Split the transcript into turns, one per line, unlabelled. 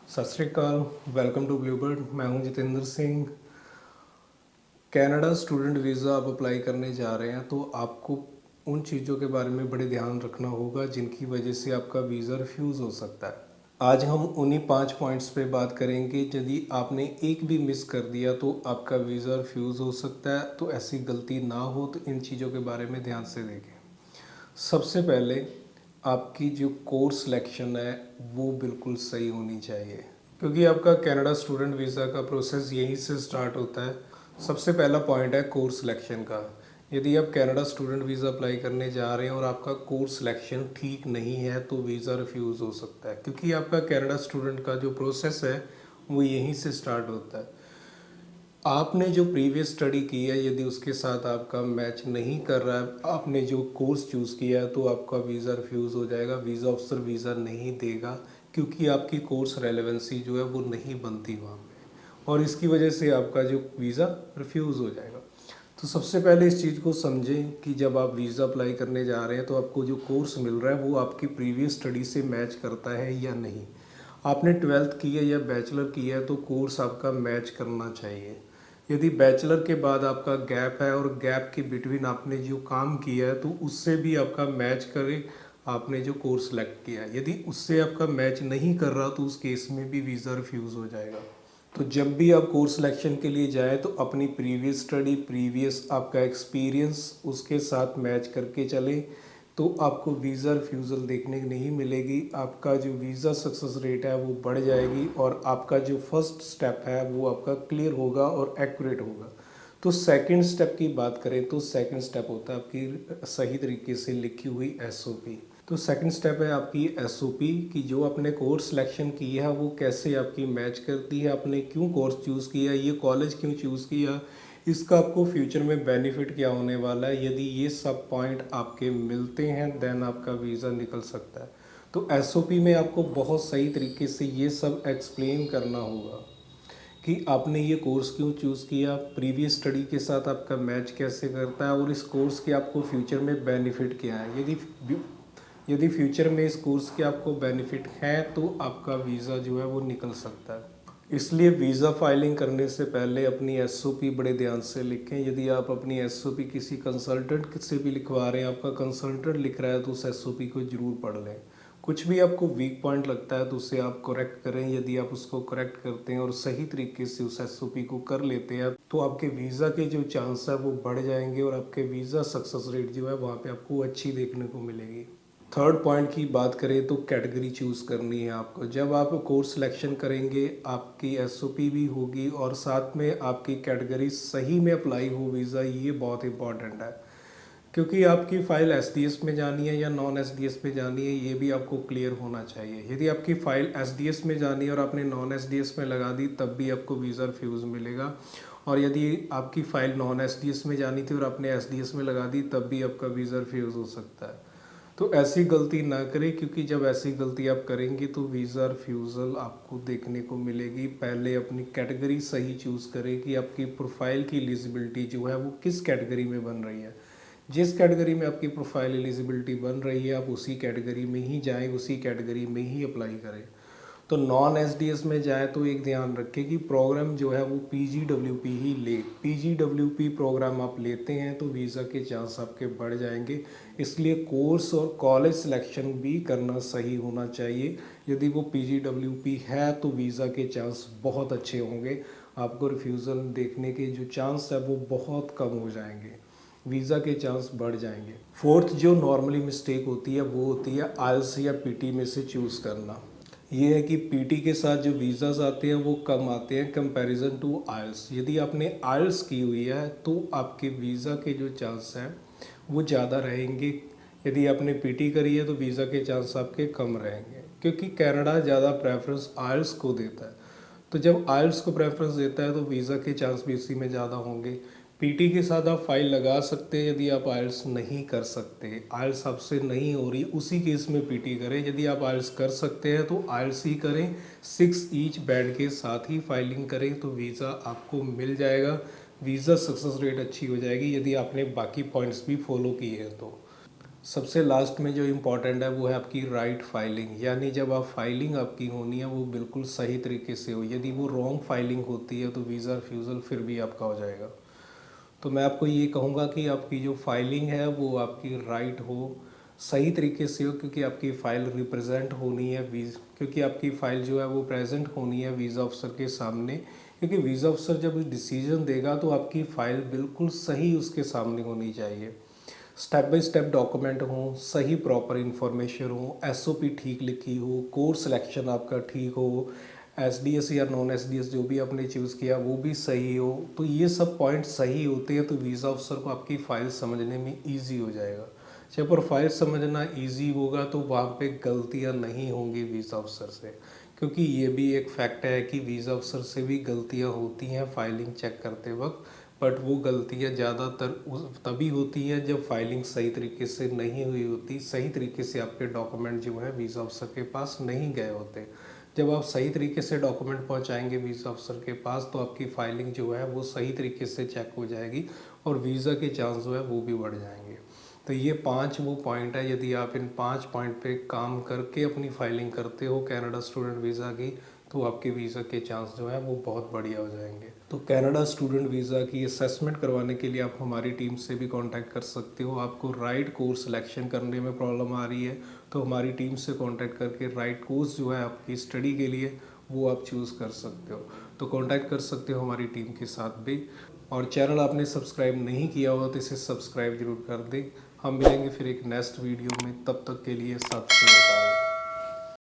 सत श्री अकाल। Welcome to Bluebird. मैं हूं Jitendra Singh. Canada student visa आप अप्लाई करने जा रहे हैं तो आपको उन चीज़ों के बारे में बड़े ध्यान रखना होगा जिनकी वजह से आपका वीज़ा रिफ्यूज़ हो सकता है। आज हम उन्हीं 5 पॉइंट्स पे बात करेंगे। यदि आपने एक भी मिस कर दिया तो आपका वीज़ा रिफ्यूज़ हो सकता है। तो ऐसी गलती ना हो तो इन चीज़ों के बारे में ध्यान से देखें। सबसे पहले आपकी जो कोर्स सिलेक्शन है वो बिल्कुल सही होनी चाहिए, क्योंकि आपका कनाडा स्टूडेंट वीज़ा का प्रोसेस यहीं से स्टार्ट होता है। सबसे पहला पॉइंट है कोर्स सिलेक्शन का। यदि आप कनाडा स्टूडेंट वीज़ा अप्लाई करने जा रहे हैं और आपका कोर्स सिलेक्शन ठीक नहीं है तो वीज़ा रिफ्यूज़ हो सकता है, क्योंकि आपका कनाडा स्टूडेंट का जो प्रोसेस है वो यहीं से स्टार्ट होता है। आपने जो प्रीवियस स्टडी की है यदि उसके साथ आपका मैच नहीं कर रहा है, आपने जो कोर्स चूज़ किया है, तो आपका वीज़ा रिफ्यूज़ हो जाएगा। वीज़ा ऑफिसर वीज़ा नहीं देगा, क्योंकि आपकी कोर्स रेलेवेंसी जो है वो नहीं बनती वहाँ पे, और इसकी वजह से आपका जो वीज़ा रिफ्यूज़ हो जाएगा। तो सबसे पहले इस चीज़ को समझें कि जब आप वीज़ा अप्लाई करने जा रहे हैं तो आपको जो कोर्स मिल रहा है वो आपकी प्रीवियस स्टडी से मैच करता है या नहीं। आपने 12th की है या बैचलर की है तो कोर्स आपका मैच करना चाहिए। यदि बैचलर के बाद आपका गैप है और गैप के बिटवीन आपने जो काम किया है तो उससे भी आपका मैच करे आपने जो कोर्स सेलेक्ट किया है। यदि उससे आपका मैच नहीं कर रहा तो उस केस में भी वीज़ा रिफ्यूज़ हो जाएगा। तो जब भी आप कोर्स सिलेक्शन के लिए जाएं तो अपनी प्रीवियस स्टडी, प्रीवियस आपका एक्सपीरियंस उसके साथ मैच करके चलें, तो आपको वीज़ा रिफ्यूज़ल देखने को नहीं मिलेगी। आपका जो वीज़ा सक्सेस रेट है वो बढ़ जाएगी और आपका जो फर्स्ट स्टेप है वो आपका क्लियर होगा और एक्यूरेट होगा। तो सेकंड स्टेप की बात करें तो सेकंड स्टेप होता है आपकी सही तरीके से लिखी हुई एसओपी। तो सेकंड स्टेप है आपकी एसओपी कि जो आपने कोर्स सिलेक्शन की है वो कैसे आपकी मैच करती है, आपने क्यों कोर्स चूज़ किया, ये कॉलेज क्यों चूज़ किया, इसका आपको फ्यूचर में बेनिफिट क्या होने वाला है। यदि ये सब पॉइंट आपके मिलते हैं देन आपका वीज़ा निकल सकता है। तो एसओपी में आपको बहुत सही तरीके से ये सब एक्सप्लेन करना होगा कि आपने ये कोर्स क्यों चूज़ किया, प्रीवियस स्टडी के साथ आपका मैच कैसे करता है, और इस कोर्स के आपको फ्यूचर में बेनिफिट क्या है। यदि फ्यूचर में इस कोर्स के आपको बेनिफिट है तो आपका वीज़ा जो है वो निकल सकता है। इसलिए वीज़ा फाइलिंग करने से पहले अपनी एसओपी बड़े ध्यान से लिखें। यदि आप अपनी एसओपी किसी कंसल्टेंट से भी लिखवा रहे हैं, आपका कंसल्टेंट लिख रहा है, तो उस एसओपी को ज़रूर पढ़ लें। कुछ भी आपको वीक पॉइंट लगता है तो उसे आप करेक्ट करें। यदि आप उसको करेक्ट करते हैं और सही तरीके से उस एसओपी को कर लेते हैं तो आपके वीज़ा के जो चांस है वो बढ़ जाएंगे और आपके वीज़ा सक्सेस रेट जो है वहाँ पे आपको अच्छी देखने को मिलेगी। थर्ड पॉइंट की बात करें तो कैटेगरी चूज़ करनी है आपको। जब आप कोर्स सिलेक्शन करेंगे आपकी एसओपी भी होगी और साथ में आपकी कैटेगरी सही में अप्लाई हो वीज़ा, ये बहुत इंपॉर्टेंट है, क्योंकि आपकी फ़ाइल एसडीएस में जानी है या नॉन एसडीएस में जानी है ये भी आपको क्लियर होना चाहिए। यदि आपकी फ़ाइल एसडीएस में जानी है और आपने नॉन एसडीएस में लगा दी तब भी आपको वीज़ा रिफ्यूज़ मिलेगा, और यदि आपकी फ़ाइल नॉन एसडीएस में जानी थी और आपने एसडीएस में लगा दी तब भी आपका वीज़ा रिफ्यूज़ हो सकता है। तो ऐसी गलती ना करें, क्योंकि जब ऐसी गलती आप करेंगे तो वीज़ा रिफ्यूज़ल आपको देखने को मिलेगी। पहले अपनी कैटेगरी सही चूज़ करें कि आपकी प्रोफाइल की एलिजिबिलिटी जो है वो किस कैटेगरी में बन रही है। जिस कैटेगरी में आपकी प्रोफाइल एलिजिबिलिटी बन रही है आप उसी कैटेगरी में ही जाएं, उसी कैटेगरी में ही अप्लाई करें। तो नॉन एसडीएस में जाए तो एक ध्यान रखें कि प्रोग्राम जो है वो पीजीडब्ल्यूपी ही ले। पीजीडब्ल्यूपी प्रोग्राम आप लेते हैं तो वीज़ा के चांस आपके बढ़ जाएंगे। इसलिए कोर्स और कॉलेज सिलेक्शन भी करना सही होना चाहिए। यदि वो पीजीडब्ल्यूपी है तो वीज़ा के चांस बहुत अच्छे होंगे, आपको रिफ्यूज़ल देखने के जो चांस है वो बहुत कम हो जाएंगे, वीज़ा के चांस बढ़ जाएंगे। फोर्थ जो नॉर्मली मिस्टेक होती है वो होती है आइल्स या पीटी में से चूज़ करना। ये है कि पीटी के साथ जो वीज़ाज़ आते हैं वो कम आते हैं कंपैरिजन टू आइल्स। यदि आपने आइल्स की हुई है तो आपके वीज़ा के जो चांस हैं वो ज़्यादा रहेंगे। यदि आपने पीटी करी है तो वीज़ा के चांस आपके कम रहेंगे, क्योंकि कनाडा ज़्यादा प्रेफरेंस आइल्स को देता है। तो जब आइल्स को प्रेफरेंस देता है तो वीज़ा के चांस भी उसी में ज़्यादा होंगे। पीटी के साथ आप फाइल लगा सकते हैं यदि आप आइल्स नहीं कर सकते, आइल्स आपसे नहीं हो रही, उसी केस में पीटी करें। यदि आप आइल्स कर सकते हैं तो आइल्स ही करें, 6 ईच बैंड के साथ ही फाइलिंग करें तो वीज़ा आपको मिल जाएगा। वीज़ा सक्सेस रेट अच्छी हो जाएगी यदि आपने बाकी पॉइंट्स भी फॉलो किए हैं तो। सबसे लास्ट में जो इम्पोर्टेंट है वो है आपकी राइट फाइलिंग, यानी जब आप फाइलिंग आपकी होनी है वो बिल्कुल सही तरीके से हो। यदि वो रॉन्ग फाइलिंग होती है तो वीज़ा रिफ्यूज़ल फिर भी आपका हो जाएगा। तो मैं आपको ये कहूँगा कि आपकी जो फाइलिंग है वो आपकी राइट हो, सही तरीके से हो, क्योंकि आपकी फ़ाइल रिप्रेजेंट होनी है क्योंकि आपकी फ़ाइल जो है वो प्रेजेंट होनी है वीज़ा अफसर के सामने, क्योंकि वीज़ा अफसर जब डिसीजन देगा तो आपकी फ़ाइल बिल्कुल सही उसके सामने होनी चाहिए। स्टेप बाय स्टेप डॉक्यूमेंट हो, सही प्रॉपर इन्फॉर्मेशन हो, एसओपी ठीक लिखी हो, कोर्स सिलेक्शन आपका ठीक हो, एसडीएस या नॉन एसडीएस जो भी आपने चूज़ किया वो भी सही हो। तो ये सब पॉइंट सही होते हैं तो वीज़ा अफसर को आपकी फ़ाइल समझने में ईजी हो जाएगा। जब पर फाइल समझना ईजी होगा तो वहाँ पे गलतियाँ नहीं होंगी वीज़ा अफसर से, क्योंकि ये भी एक फैक्ट है कि वीज़ा अफसर से भी गलतियाँ होती हैं फाइलिंग चेक करते वक्त। बट वो गलतियाँ ज़्यादातर तभी होती हैं जब फाइलिंग सही तरीके से नहीं हुई होती, सही तरीके से आपके डॉक्यूमेंट जो है वीज़ा अफसर के पास नहीं गए होते। जब आप सही तरीके से डॉक्यूमेंट पहुंचाएंगे वीज़ा अफसर के पास तो आपकी फ़ाइलिंग जो है वो सही तरीके से चेक हो जाएगी और वीज़ा के चांस जो है वो भी बढ़ जाएंगे। तो ये 5 वो पॉइंट है, यदि आप इन 5 पॉइंट पे काम करके अपनी फाइलिंग करते हो कनाडा स्टूडेंट वीज़ा की, तो आपके वीज़ा के चांस जो है वो बहुत बढ़िया हो जाएंगे। तो कनाडा स्टूडेंट वीज़ा की असेसमेंट करवाने के लिए आप हमारी टीम से भी कांटेक्ट कर सकते हो। आपको राइट कोर्स सिलेक्शन करने में प्रॉब्लम आ रही है तो हमारी टीम से कांटेक्ट करके राइट कोर्स जो है आपकी स्टडी के लिए वो आप चूज़ कर सकते हो। तो कांटेक्ट कर सकते हो हमारी टीम के साथ भी। और चैनल आपने सब्सक्राइब नहीं किया हुआ तो इसे सब्सक्राइब जरूर कर दें। हम मिलेंगे फिर एक नेक्स्ट वीडियो में, तब तक के लिए सत श्री अकाल।